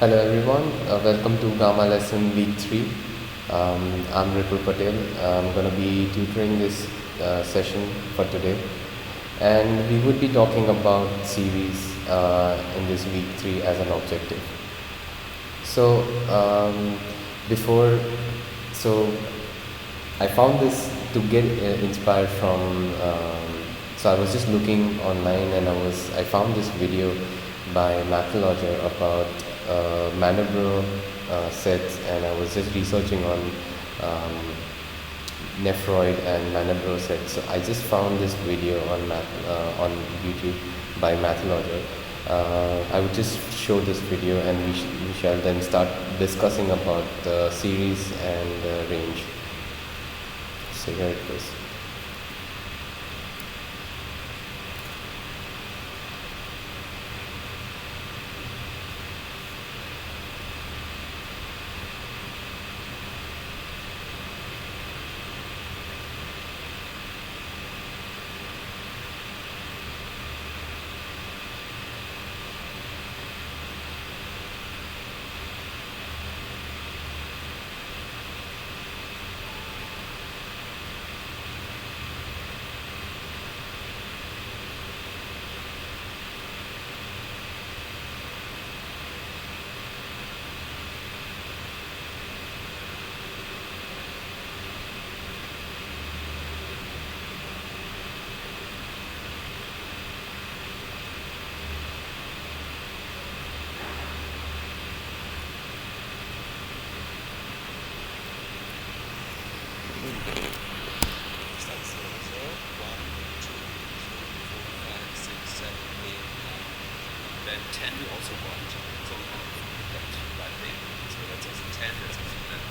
Hello everyone, welcome to G.A.M.A lesson week 3. I'm Ripul Patel. I'm going to be tutoring this session for today, and we would be talking about series in this week 3 as an objective. So, before, so I found this to get inspired from. So I was just looking online, and I found this video by Mathologer about Manobro sets, and I was just researching on um, nephroid and Manobro sets. So I just found this video on YouTube by Mathologer. I would just show this video, and we shall then start discussing about the series and range. So here it goes. Then 10 we also want, so we have that right there. So that's also 10, that's also 11.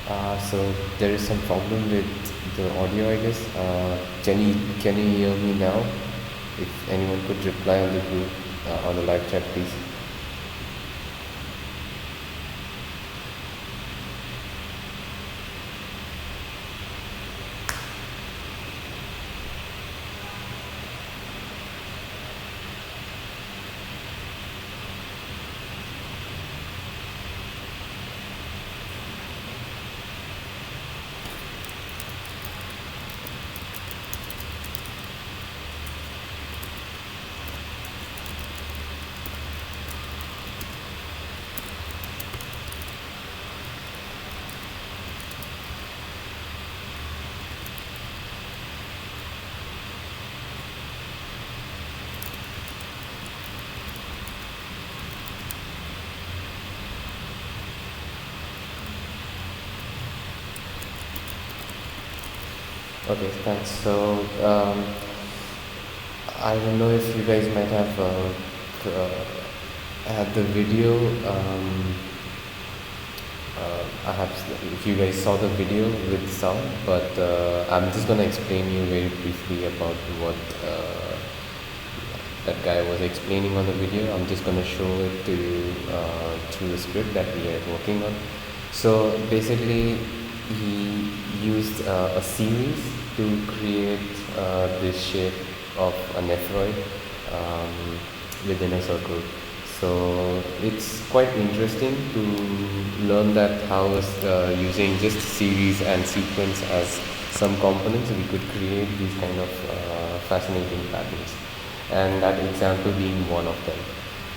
So there is some problem with the audio, I guess. Jenny, can you hear me now? If anyone could reply on the group, on the live chat, please. Okay, thanks. So, I don't know if you guys might have had the video. I have, if you guys saw the video with sound, but I'm just gonna explain you very briefly about what that guy was explaining on the video. I'm just gonna show it to you through the script that we are working on. So basically, he used a series to create this shape of a nephroid within a circle. So it's quite interesting to learn that how using just series and sequence as some components we could create these kind of fascinating patterns, and that example being one of them.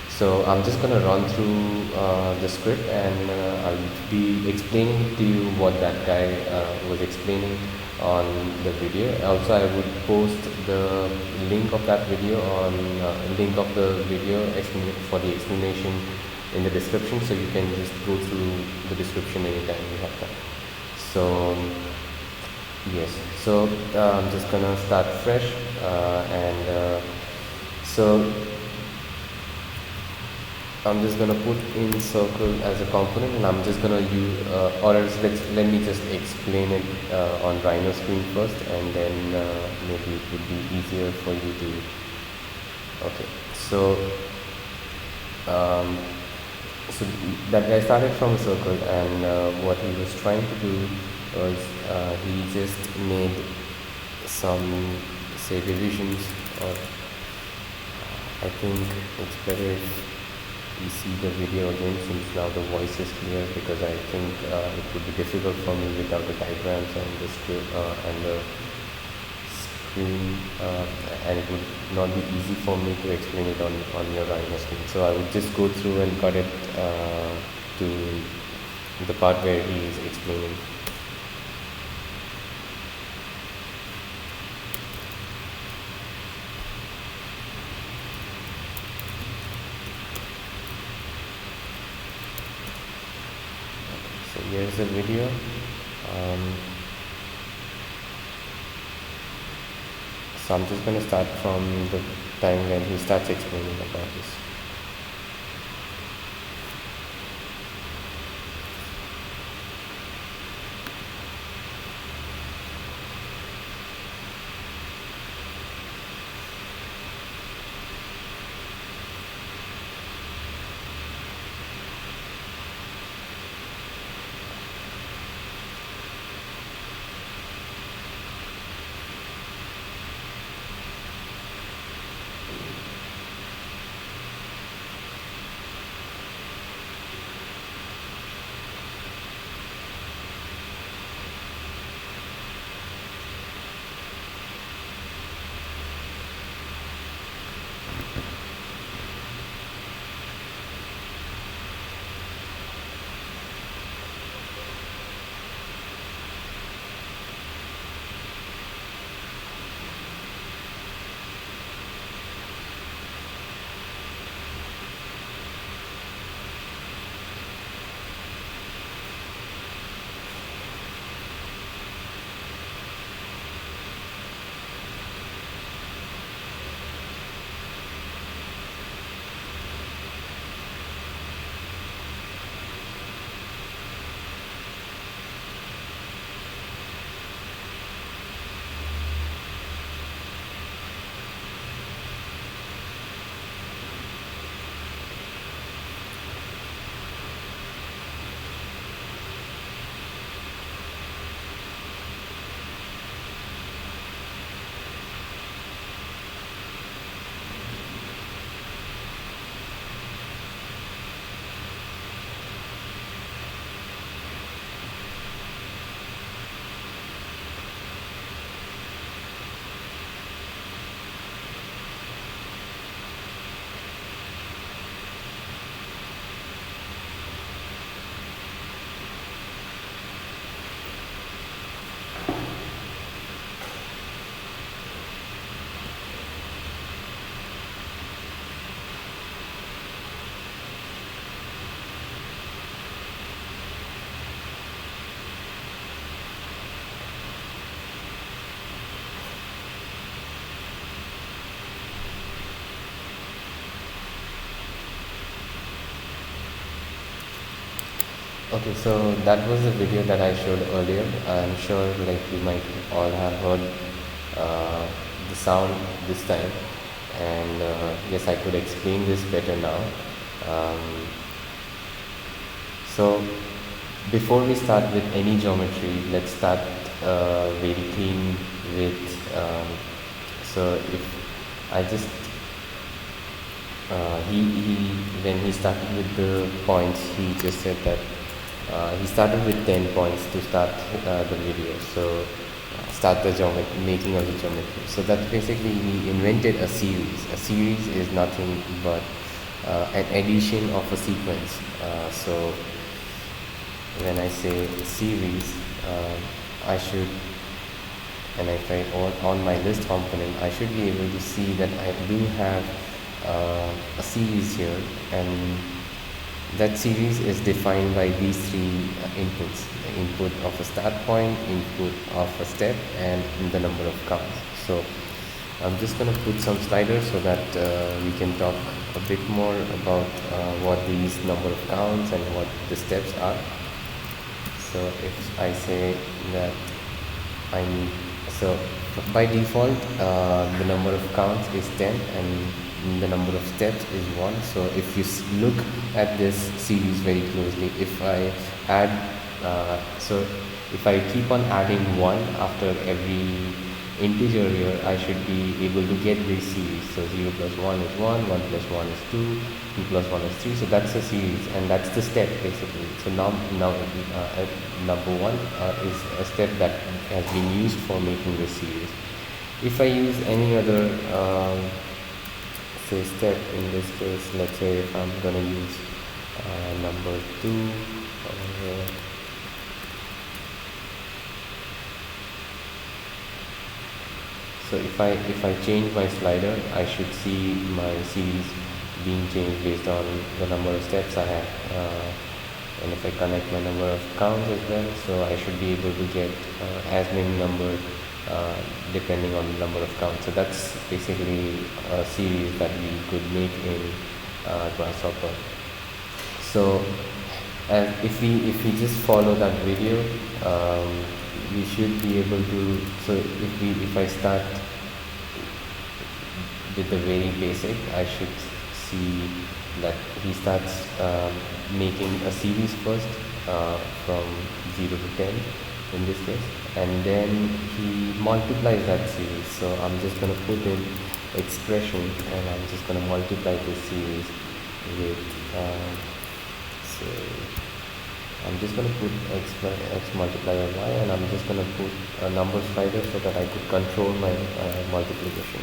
So I'm just gonna run through the script, and I'll be explaining to you what that guy was explaining on the video. Also, I would post the link of that video on link of the video for the explanation in the description, so you can just go through the description anytime you have time. So yes, so I'm just gonna start fresh, and so I'm just gonna put in circle as a component, and I'm just gonna use, or else let me just explain it on Rhino screen first, and then maybe it would be easier for you to. Okay, so so that guy started from a circle, and what he was trying to do was he just made some, say, revisions, or I think it's better if we see the video again, since now the voice is clear, because I think it would be difficult for me without the diagrams and the script and the screen, and it would not be easy for me to explain it on your Rhino screen. So I would just go through and cut it to the part where he is explaining. So here's the video. So I'm just going to start from the time when he starts explaining about this. Okay, so that was the video that I showed earlier. I'm sure like you might all have heard the sound this time, and yes, I could explain this better now. Um, so before we start with any geometry, let's start very clean with. So if I just he when he started with the points, he just said that he started with 10 points to start the video. So start the making of the geometry. So that basically he invented a series. A series is nothing but an addition of a sequence. So when I say series, I should, and if I on my list component, I should be able to see that I do have a series here, and that series is defined by these three inputs: the input of a start point, input of a step, and the number of counts. So I'm just going to put some sliders so that we can talk a bit more about what these number of counts and what the steps are. So if I say that I need, so by default the number of counts is 10 and the number of steps is 1. So if you look at this series very closely, if I add so if I keep on adding 1 after every integer here, I should be able to get this series. So 0 plus 1 is 1, 1 plus 1 is 2, 2 plus 1 is 3. So that's a series, and that's the step basically. So now number 1 is a step that has been used for making this series. If I use any other say step, in this case, let's say if I'm going to use number 2 or so if I change my slider, I should see my series being changed based on the number of steps I have, and if I connect my number of counts as well, so I should be able to get as many numbers depending on the number of counts. So that's basically a series that we could make in Grasshopper. So if we just follow that video, we should be able to. So if I start with the very basic, I should see that he starts making a series first from 0 to 10 in this case, and then he multiplies that series. So I'm just going to put in expression, and I'm just going to multiply this series with say I'm just going to put x multiplied by y, and I'm just going to put a number slider so that I could control my multiplication.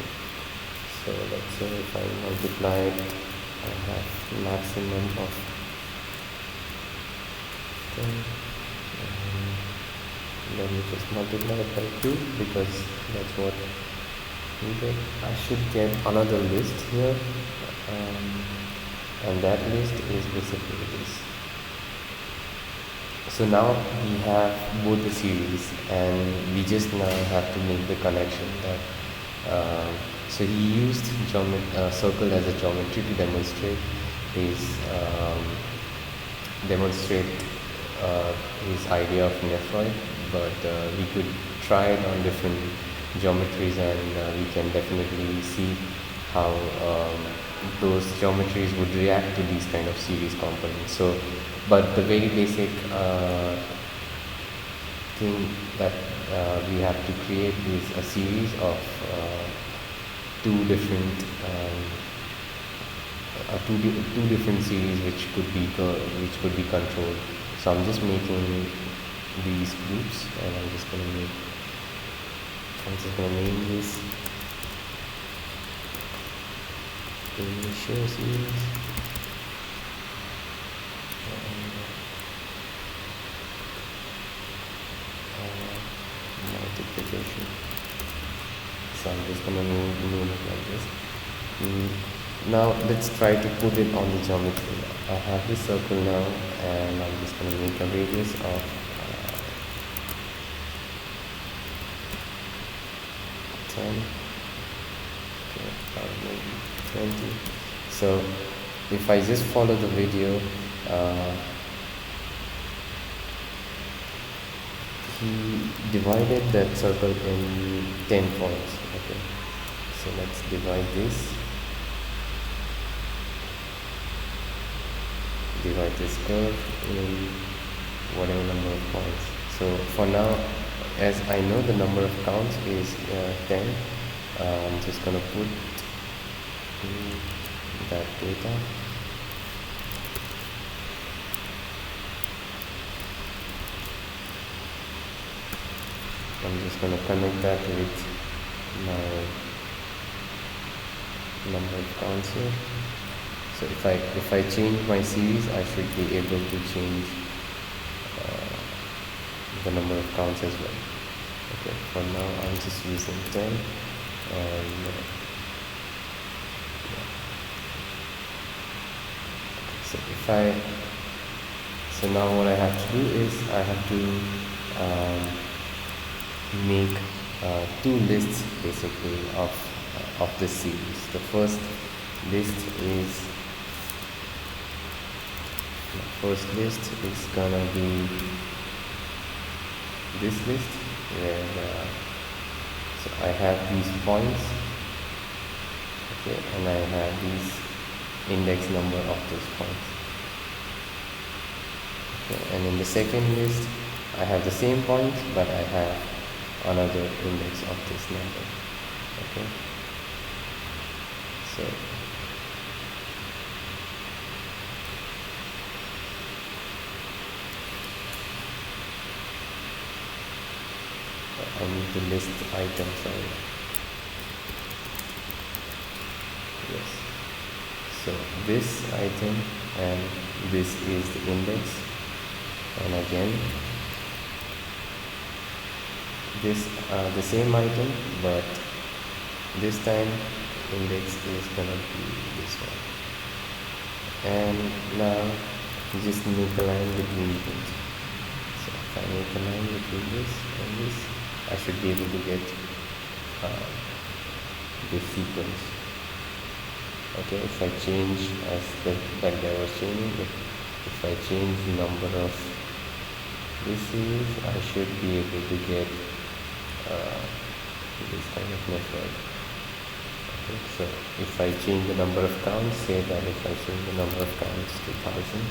So let's say if I multiply, I have maximum of 10, and then we just multiply it by 2 because that's what we get. I should get another list here, and that list is basically this. So now we have both the series, and we just now have to make the connection that so he used circle as a geometry to demonstrate his idea of nephroid, but we could try it on different geometries, and we can definitely see how those geometries would react to these kind of series components. So but the very basic thing that we have to create is a series of two different series which could be controlled. So I'm just making these groups, and I'm just going to name this initial series, and multiplication. So I'm just going to name it like this. Now let's try to put it on the geometry. I have this circle now, and I'm just going to make a radius of 10, okay, or maybe 20. So if I just follow the video, he divided that circle in 10 points. Okay, so let's divide this curve in whatever number of points. So for now, as I know the number of counts is 10, I'm just gonna put that data. I'm just going to connect that with my number of counts here. So if I change my series, I should be able to change the number of counts as well. Okay, for now I'm just using 10, and so now what I have to do is I have to make two lists basically of this series. The first list is gonna be this list where so I have these points, okay, and I have these index number of those points. Okay, and in the second list I have the same points, but I have another index of this number. Okay, so I need to list items. Sorry. Yes. So this item and this is the index, and again this the same item, but this time index is gonna be this one. And now you just make a line between things. So if I make a line between this and this, I should be able to get this sequence. Okay, if I change as that guy was changing, if I change the number of this series, I should be able to get this kind of network. Okay, so if I change the number of counts, say that if I change the number of counts to 1000,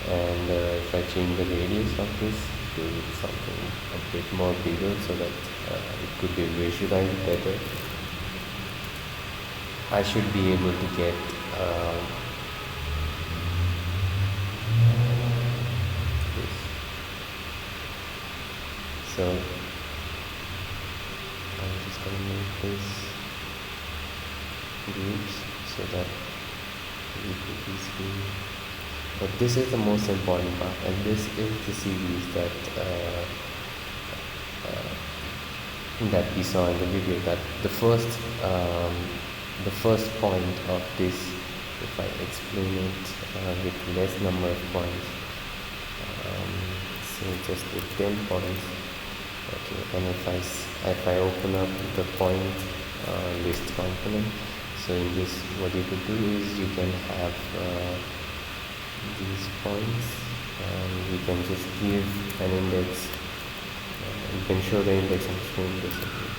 and if I change the radius of this to something a bit more bigger so that it could be visualized better, I should be able to get this. So I'm just going to make this groups so that we could easily. But this is the most important part, and this is the series that we saw in the video. That the first point of this, if I explain it with less number of points, say just with 10 points, okay, and if I open up the point list component, so in this what you could do is you can have these points, and you can just give an index, you can show the index on screen basically.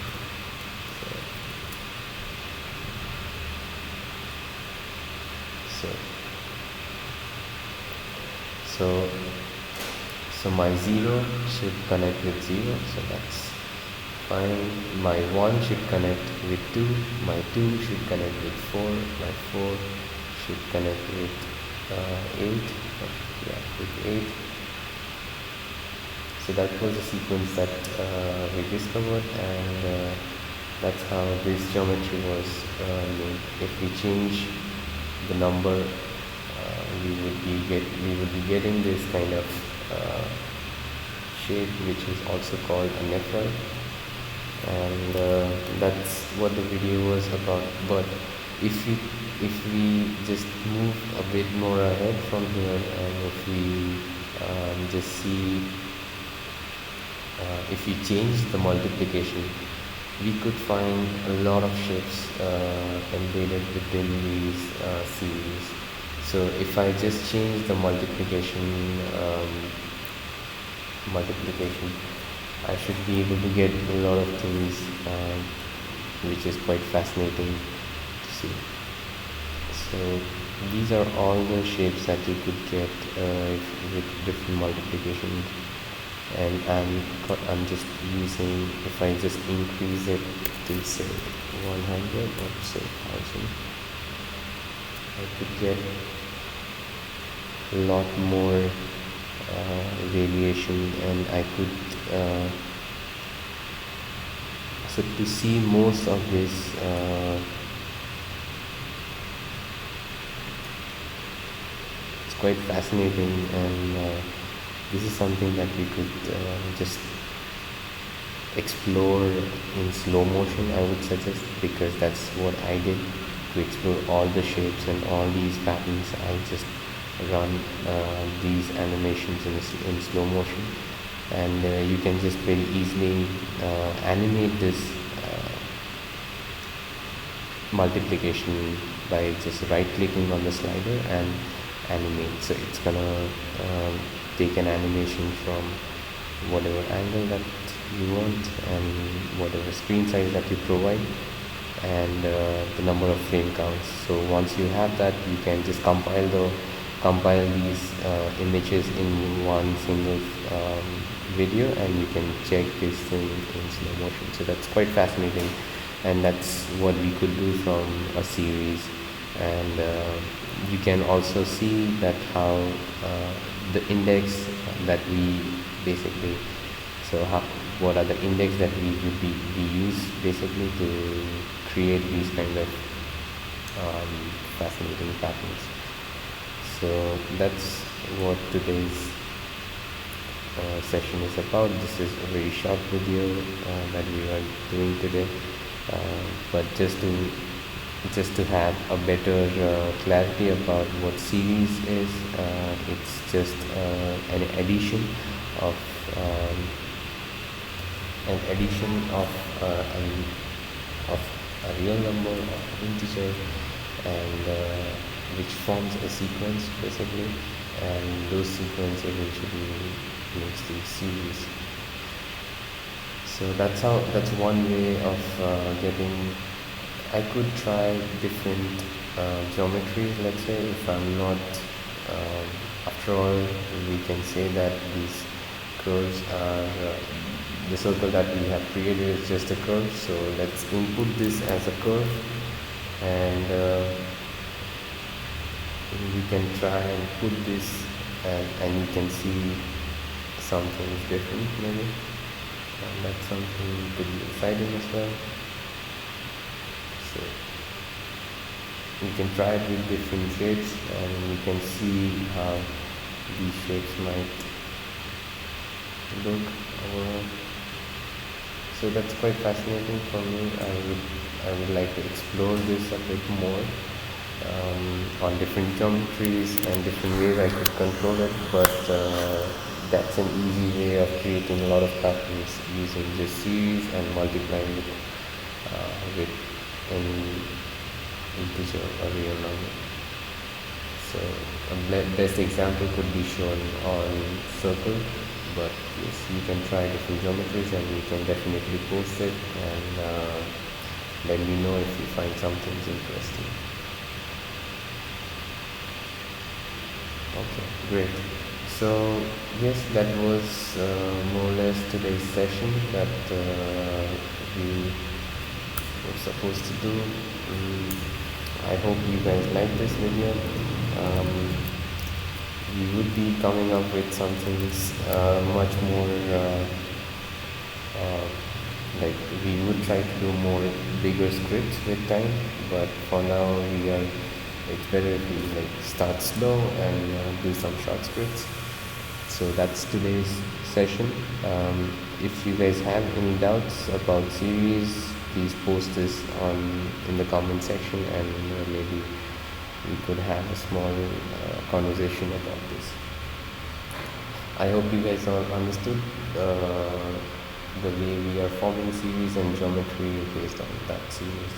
So my 0 should connect with 0, so that's fine. My 1 should connect with 2, my 2 should connect with 4, my 4 should connect with 8, with 8. So that was the sequence that we discovered, and that's how this geometry was made. If we change the number, we would be getting this kind of shape, which is also called a nephroid, and that's what the video was about. But if we just move a bit more ahead from here, and if we just see, if we change the multiplication, we could find a lot of shapes embedded within these series. So if I just change the multiplication multiplication, I should be able to get a lot of things, which is quite fascinating to see. So these are all the shapes that you could get with different multiplication, and I'm just using, if I just increase it to say 100 or say 1000, I could get a lot more variation, and I could so to see most of this it's quite fascinating, and this is something that we could just explore in slow motion, I would suggest, because that's what I did to explore all the shapes and all these patterns. I just run these animations in slow motion, and you can just very easily animate this multiplication by just right clicking on the slider and animate. So it's gonna take an animation from whatever angle that you want and whatever screen size that you provide, and the number of frame counts. So once you have that, you can just compile these images in one single video, and you can check this thing in slow motion. So that's quite fascinating, and that's what we could do from a series. And you can also see that how the index that we basically, so what are the index that we use basically to create these kind of fascinating patterns. So that's what today's session is about. This is a very short video that we are doing today, but just to have a better clarity about what series is, it's just an addition of a real number of integer, and which forms a sequence basically, and those sequence eventually makes the series. So that's one way of getting. I could try different geometries, let's say, if I'm not after all, we can say that these curves are the circle that we have created is just a curve. So let's input this as a curve, and we can try and put this, and you can see something different maybe, and that's something could be exciting as well. So you can try it with different shapes, and you can see how these shapes might look overall. So that's quite fascinating for me. I would like to explore this a bit more on different geometries and different ways I could control it, but that's an easy way of creating a lot of patterns using this series and multiplying it with an integer or real number. So a best example could be shown on circle, but yes, you can try different geometries, and you can definitely post it, and let me know if you find something interesting. Okay, great. So yes, that was more or less today's session that we were supposed to do. I hope you guys like this video. We would be coming up with some things much more like we would try to do more bigger scripts with time, but for now it's better if we like start slow and do some short scripts. So that's today's session. If you guys have any doubts about series, please post this in the comment section, and maybe we could have a small conversation about this. I hope you guys all understood the way we are forming series and geometry based on that series.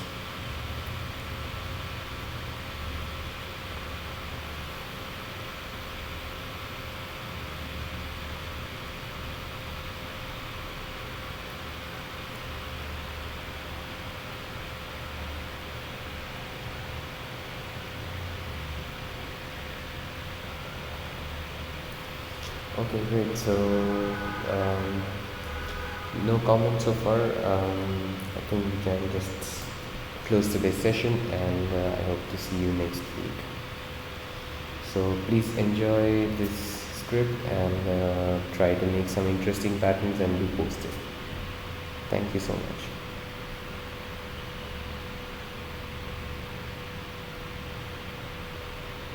Okay, great. So, um, no comments so far. I think we can just close today's session, and I hope to see you next week. So, please enjoy this script and try to make some interesting patterns and do post it. Thank you so much.